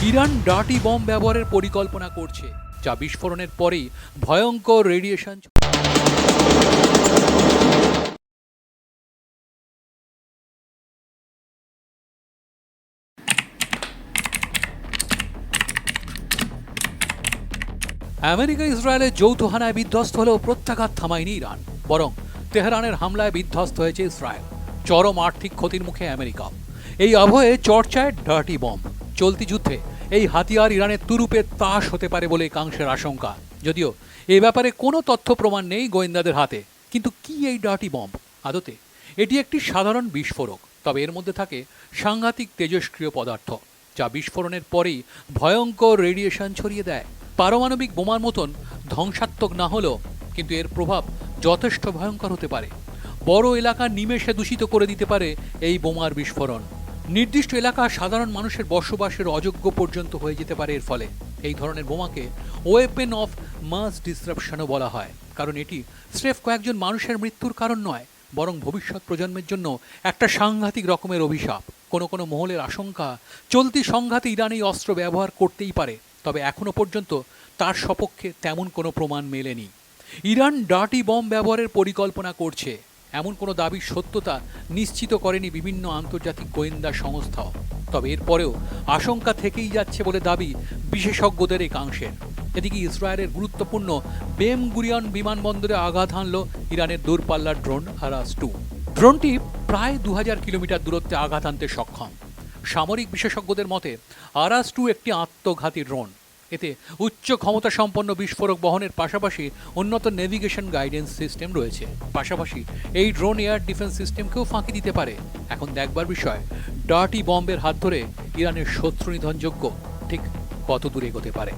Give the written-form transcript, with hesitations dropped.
Iran dirty bomb ব্যবহারের পরিকল্পনা করছে, যা বিস্ফোরণের পরেই ভয়ঙ্কর রেডিয়েশন। আমেরিকা ইসরায়েলের যৌথ হানায় বিধ্বস্ত হলেও প্রত্যাঘাত থামায়নি ইরান, বরং তেহরানের হামলায় বিধ্বস্ত হয়েছে ইসরায়েল। চরম আর্থিক ক্ষতির মুখে আমেরিকা। এই আবহে চর্চায় ডার্টি বম। চলতি যুদ্ধে এই হাতিয়ার ইরানের তুরুপের তাস হতে পারে বলে একাংশের আশঙ্কা। যদিও এ ব্যাপারে কোনো তথ্য প্রমাণ নেই গোয়েন্দাদের হাতে। কিন্তু কি এই ডার্টি বম? আদতে এটি একটি সাধারণ বিস্ফোরক, তবে এর মধ্যে থাকে সাংঘাতিক তেজস্ক্রিয় পদার্থ, যা বিস্ফোরণের পরেই ভয়ঙ্কর রেডিয়েশন ছড়িয়ে দেয়। পারমাণবিক বোমার মতন ধ্বংসাত্মক না হলেও কিন্তু এর প্রভাব যথেষ্ট ভয়ঙ্কর হতে পারে। বড় এলাকা নিমেষে দূষিত করে দিতে পারে এই বোমার বিস্ফোরণ। নির্দিষ্ট এলাকা সাধারণ মানুষের বসবাসের অযোগ্য পর্যন্ত হয়ে যেতে পারে এর ফলে। এই ধরনের বোমাকে ওয়েপেন অফ মাস ডিসরাপশনও বলা হয়, কারণ এটি স্রেফ কয়েকজন মানুষের মৃত্যুর কারণ নয়, বরং ভবিষ্যৎ প্রজন্মের জন্য একটা সাংঘাতিক রকমের অভিশাপ। কোনো কোনো মহলের আশঙ্কা, চলতি সংঘাতে ইরান এই অস্ত্র ব্যবহার করতেই পারে, তবে এখনও পর্যন্ত তার সপক্ষে তেমন কোনো প্রমাণ মেলেনি। ইরান ডার্টি বম ব্যবহারের পরিকল্পনা করছে এমন কোনো দাবির সত্যতা নিশ্চিত করেনি বিভিন্ন আন্তর্জাতিক গোয়েন্দা সংস্থাও। তবে এরপরেও আশঙ্কা থেকেই যাচ্ছে বলে দাবি বিশেষজ্ঞদের একাংশের। এদিকে ইসরায়েলের গুরুত্বপূর্ণ বেন গুরিয়ন বিমানবন্দরে আঘাত হানল ইরানের দূরপাল্লার ড্রোন আরাস-2। ড্রোনটি প্রায় 2000 কিলোমিটার দূরত্বে আঘাত হানতে সক্ষম। সামরিক বিশেষজ্ঞদের মতে আরাস-2 একটি আত্মঘাতী ড্রোন। এতে উচ্চ ক্ষমতা সম্পন্ন বিস্ফোরক বহনের পাশাপাশি উন্নত নেভিগেশন গাইডেন্স সিস্টেম রয়েছে। পাশাপাশি এই ড্রোন এয়ার ডিফেন্স সিস্টেমকেও ফাঁকি দিতে পারে। এখন দেখবার বিষয়, ডার্টি বম্বের হাত ধরে ইরানের শত্রু নিধনযোগ্য ঠিক কত দূর এগোতে পারে।